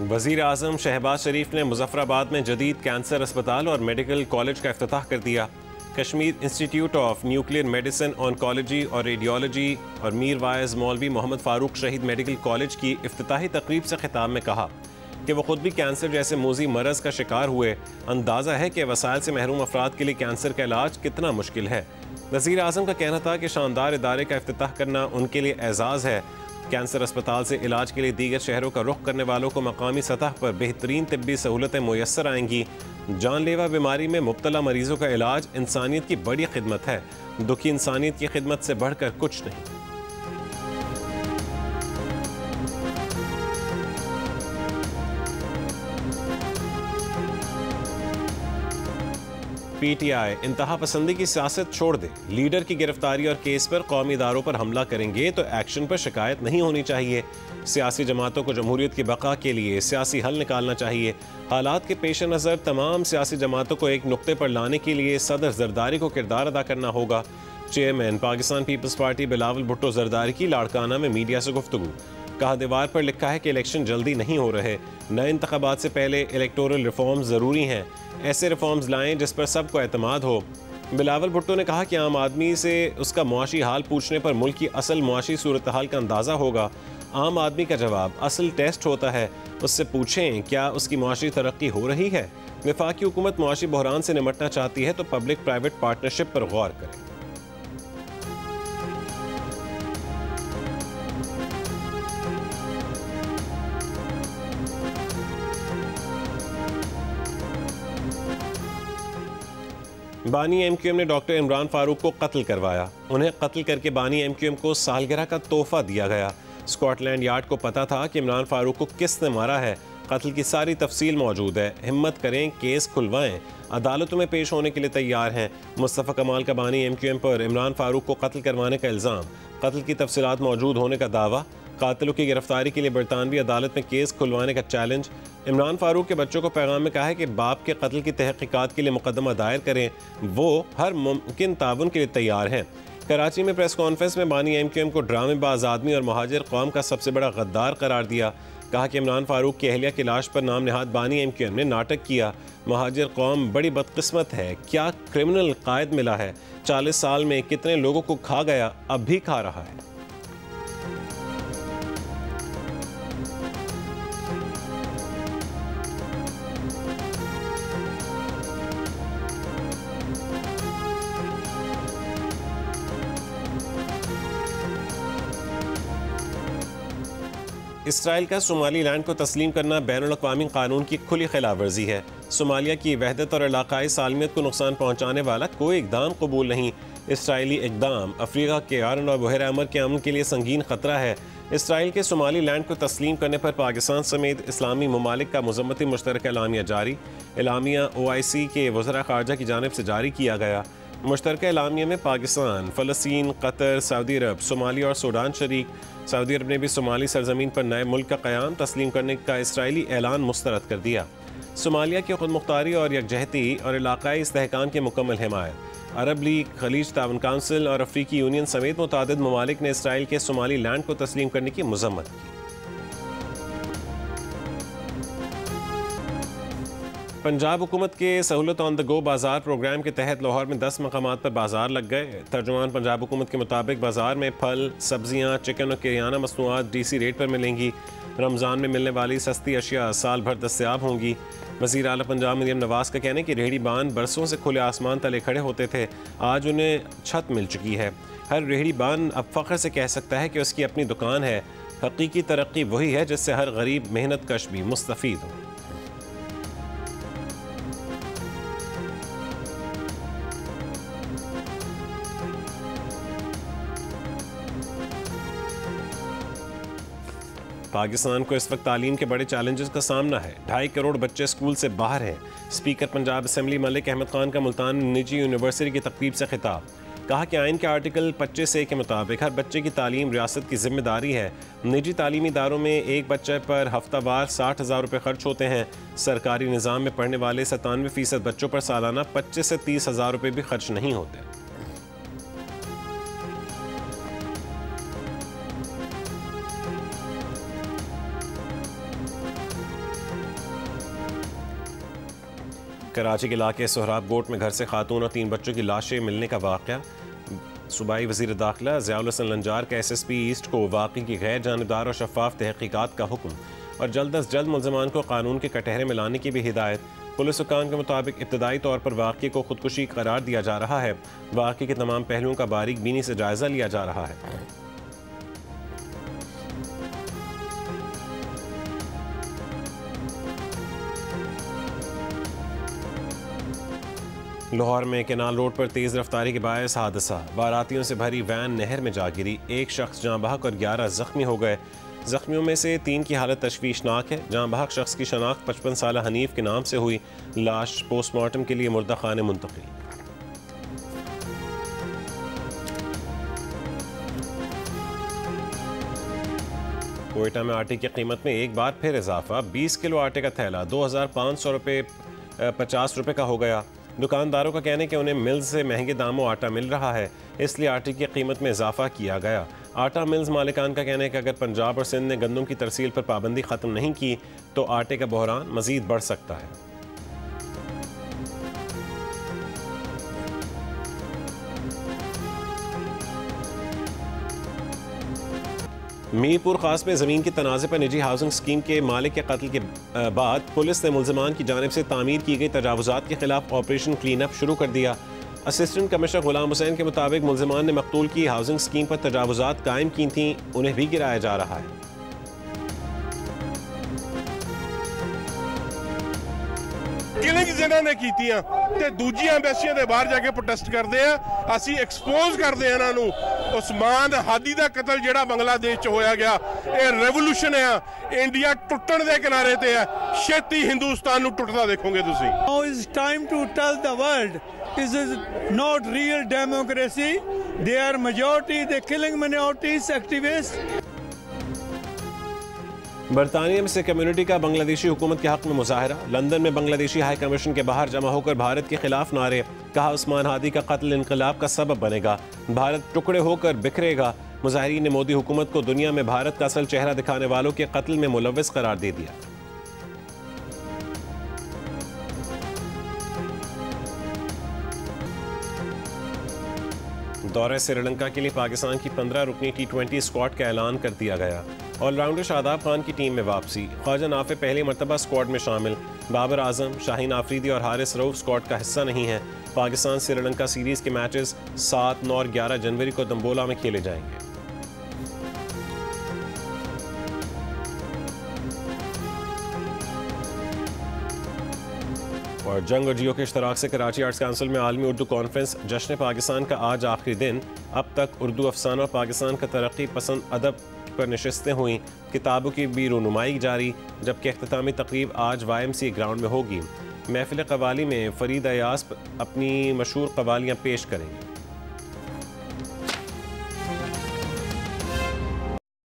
वज़ीर आज़म शहबाज शरीफ ने मुज़फ़्फ़राबाद में जदीद कैंसर अस्पताल और मेडिकल कॉलेज का इफ्तिताह कर दिया। Kashmir institute of nuclear medicine, oncology और रेडियोलॉजी और मीर वाइज मौलवी मोहम्मद फ़ारूक शहीद मेडिकल कॉलेज की इफ्तिताही तकरीब से खिताब में कहा कि वो ख़ुद भी कैंसर जैसे मोज़ी मरज़ का शिकार हुए। अंदाज़ा है कि वसाइल से महरूम अफराद के लिए कैंसर का इलाज कितना मुश्किल है। वज़ीर आज़म का कहना था कि शानदार इदारे का इफ्तिताह करना उनके लिए एजाज़ है। कैंसर अस्पताल से इलाज के लिए दीगर शहरों का रुख करने वालों को मकामी सतह पर बेहतरीन तिब्बी सहूलतें मुयस्सर आएंगी। जानलेवा बीमारी में मुब्तला मरीजों का इलाज इंसानियत की बड़ी खिदमत है। दुखी इंसानियत की खिदमत से बढ़कर कुछ नहीं। पीटीआई इंतहा पसंदी की सियासत छोड़ दे। लीडर की गिरफ्तारी और केस पर कौमी इदारों पर हमला करेंगे तो एक्शन पर शिकायत नहीं होनी चाहिए। सियासी जमातों को जमहूरियत की बका के लिए सियासी हल निकालना चाहिए। हालात के पेश नज़र तमाम सियासी जमातों को एक नुक्ते पर लाने के लिए सदर जरदारी को किरदार अदा करना होगा। Chairman Pakistan People's Party Bilawal Bhutto Zardari की लाड़काना में मीडिया से गुफ्तगू। कहा, दीवार पर लिखा है कि इलेक्शन जल्दी नहीं हो रहे, नए इंतखाबात से पहले इलेक्टोरल रिफॉर्म ज़रूरी हैं। ऐसे रिफॉर्म्स लाएं जिस पर सबको एतमाद हो। बिलावल भुट्टो ने कहा कि आम आदमी से उसका मुआशी हाल पूछने पर मुल्क की असल मुआशी सूरत हाल का अंदाज़ा होगा। आम आदमी का जवाब असल टेस्ट होता है। उससे पूछें क्या उसकी मुआशी तरक्की हो रही है। वफाकी हुकूमत मुआशी बहरान से निमटना चाहती है तो पब्लिक प्राइवेट पार्टनरशिप पर गौर करें। बानी एमक्यूएम ने डॉक्टर इमरान फारूक को कत्ल करवाया। उन्हें कत्ल करके बानी एमक्यूएम को सालगिरह का तोहफा दिया गया। स्कॉटलैंड यार्ड को पता था कि इमरान फारूक को किसने मारा है। कत्ल की सारी तफसील मौजूद है। हिम्मत करें, केस खुलवाएं, अदालतों में पेश होने के लिए तैयार हैं। मुस्तफ़ा कमाल का बानी एमक्यूएम पर इमरान फारूक को कत्ल करवाने का इल्ज़ाम, कत्ल की तफसीलात मौजूद होने का दावा, कातिलों की गिरफ्तारी के लिए बरतानवी अदालत में केस खुलवाने का चैलेंज। इमरान फारूक के बच्चों को पैगाम में कहा है कि बाप के कत्ल की तहकीकात के लिए मुकदमा दायर करें। वो हर मुमकिन ताउन के लिए तैयार हैं। कराची में प्रेस कॉन्फ्रेंस में बानी एमक्यूएम को ड्रामेबाज आदमी और महाजिर कौम का सबसे बड़ा गद्दार करार दिया। कहा कि इमरान फारूक की अहलिया की लाश पर नाम निहाद बानी एमक्यूएम ने नाटक किया। महाजिर कौम बड़ी बदकिस्मत है। क्या क्रिमिनल कायद मिला है। 40 साल में कितने लोगों को खा गया, अब भी खा रहा है। इसराइल का सोमाली लैंड को तस्लीम करना बैनुल अक़वामी कानून की खुली खिलाफ वर्जी है। सोमालिया की वहदत और इलाकाई सालमियत को नुकसान पहुँचाने वाला कोई इकदाम कबूल नहीं। इसराइली इकदाम अफ्रीका के आरन और बहर अमर के अमन के लिए संगीन खतरा है। इसराइल के सोमाली लैंड को तस्लीम करने पर पाकिस्तान समेत इस्लामी ममालिक का मुज़म्मती मुश्तरका एलामिया जारी। एलामिया OIC के वज़रा ख़ारजा की जानिब से जारी किया गया। मुश्तरका एलामिया में पाकिस्तान, फ़लस्तीन, कतर, सऊदी अरब, सोमालिया और सूडान शरीक। सऊदी अरब ने भी सोमाली सरजमीन पर नए मुल्क का क़याम तस्लीम करने का इसराइली ऐलान मुस्तरद कर दिया। सोमालिया की खुद मुख्तारी और यकजहती और इलाकाई इस्तेहकाम की मुकम्मल हिमायत। अरब लीग, खलीज ताउन काउंसिल और अफ्रीकी यूनियन समेत मुतादिद ममालिक ने इसराइल के सोमाली लैंड को तस्लीम करने की मज़म्मत की। पंजाब हुकूमत के सहूलत ऑन द गो बाज़ार प्रोग्राम के तहत लाहौर में 10 मकामात पर बाज़ार लग गए। तर्जुमान पंजाब हुकूमत के मुताबिक बाज़ार में फल, सब्जियाँ, चिकन और किराना मसनूआत DC रेट पर मिलेंगी। रमज़ान में मिलने वाली सस्ती अशिया साल भर दस्तयाब होंगी। वज़ीर आला पंजाब मरियम नवाज़ का कहना है कि रेहड़ी बान बरसों से खुले आसमान तले खड़े होते थे, आज उन्हें छत मिल चुकी है। हर रेहड़ी बान अब फ़ख्र से कह सकता है कि उसकी अपनी दुकान है। हकीकी तरक्की वही है जिससे हर गरीब मेहनत कश भी मुस्तफ़ीद हो। पाकिस्तान को इस वक्त तालीम के बड़े चैलेंजेस का सामना है। 2.5 करोड़ बच्चे स्कूल से बाहर हैं। स्पीकर पंजाब असम्बली मलिक अहमद खान का मुल्तान में निजी यूनिवर्सिटी की तकरीब से खिताब। कहा कि आइन के आर्टिकल 25A के मुताबिक हर बच्चे की तालीम रियासत की जिम्मेदारी है। निजी तालीमी इदारों में एक बच्चे पर हफ्तावार 60,000 रुपये खर्च होते हैं। सरकारी निज़ाम में पढ़ने वाले 97% बच्चों पर सालाना 25 से 30,000 रुपये भी खर्च नहीं होते। कराची के इलाके सोहराब गोट में घर से खातून और 3 बच्चों की लाशें मिलने का वाक़या। सूबाई वज़ीर दाखिला ज़ियाउल हसन लंजार का SSP ईस्ट को वाक़ई की गैर जानिबदार और शफाफ तहक़ीक़ात का हुक्म और जल्द अज जल्द मुल्ज़मान को कानून के कटहरे में लाने की भी हिदायत। पुलिस हुक्काम के मुताबिक इब्तदाई तौर पर वाक़े को खुदकुशी करार दिया जा रहा है। वाक़े के तमाम पहलुओं का बारीक बीनी से जायज़ा लिया जा रहा है। लाहौर में केनाल रोड पर तेज़ रफ्तारी के बायस हादसा। बारातियों से भरी वैन नहर में जा गिरी। एक शख्स जाँ बहक और 11 ज़ख्मी हो गए। ज़ख्मियों में से 3 की हालत तशवीशनाक है। जाँ बहक शख्स की शनाख्त 55 साल हनीफ के नाम से हुई। लाश पोस्टमार्टम के लिए मुर्दा खाने मुंतकिल। कोयटा में आटे की कीमत में एक बार फिर इजाफा। 20 किलो आटे का थैला 2500 रुपये 50 रुपये का हो गया। दुकानदारों का कहना है कि उन्हें मिल्स से महंगे दामों आटा मिल रहा है, इसलिए आटे की कीमत में इजाफा किया गया। आटा मिल्स मालिकान का कहना है कि अगर पंजाब और सिंध ने गंदम की तरसील पर पाबंदी ख़त्म नहीं की तो आटे का बहरान मज़ीद बढ़ सकता है। मीरपुर खास में ज़मीन के तनाज़े पर निजी हाउसिंग स्कीम के मालिक के कत्ल के बाद पुलिस ने मुल्ज़मान की जानिब से तामीर की गई तजावुज़ात के खिलाफ ऑपरेशन क्लीन अप शुरू कर दिया। असिस्टेंट कमिश्नर गुलाम हुसैन के मुताबिक मुल्ज़मान ने मकतूल की हाउसिंग स्कीम पर तजावुज़ात कायम की थी, उन्हें भी गिराया जा रहा है। किलिंग जिन्हां ने कीतियां ते दूजी एम्बेसियां दे बाहर जाके प्रोटेस्ट करदे आ। असी एक्सपोज करदे आ इन्हां नूं। उस्मान हादी दा कत्ल जिहड़ा बांग्लादेश च होया गया, ये रेवोल्यूशन है। इंडिया टुटण दे किनारे ते है। छेती हिंदुस्तान नूं टुटदा देखोगे तुसीं। Now is time to tell the world this is not real democracy. They are majority, they killing minorities, activists. बरतानिया में से कम्युनिटी का बांग्लादेशी हुकूमत के हक में मुजाहरा। लंदन में बांग्लादेशी हाई कमीशन के बाहर जमा होकर भारत के खिलाफ नारे। कहा उस्मान हादी का कत्ल इनकलाब का सबब बनेगा, भारत टुकड़े होकर बिखरेगा। मुजाहिरीन ने मोदी हुकूमत को दुनिया में भारत का असल चेहरा दिखाने वालों के कत्ल में मुलव्वस करार दे दिया। दौरे श्रीलंका के लिए पाकिस्तान की 15 रुकनी T20 स्क्वाड का ऐलान कर दिया गया। ऑलराउंडर शादाब खान की टीम में वापसी। ख्वाजा नाफे पहली मरतबा स्क्वाड में शामिल। बाबर आजम, शाहीन आफरीदी और हारिस रऊफ स्क्वाड का हिस्सा नहीं है। पाकिस्तान श्रीलंका सीरीज के मैचेस 7, 9 और 11 जनवरी को दम्बोला में खेले जाएंगे। और जंग और जियो के इश्तराक से कराची आर्ट्स काउंसिल में आलमी उर्दू कॉन्फ्रेंस जश्न पाकिस्तान का आज आखिरी दिन। अब तक उर्दू अफसाना और पाकिस्तान का तरक्की पसंद अदब पर नशिस्तें हुई। किताबों की भी रूनुमाई जारी, जबकि इख्तितामी तकरीब आज YMCA ग्राउंड में होगी। महफिल कवाली में फरीद अयास अपनी मशहूर कवालियाँ पेश करेंगे।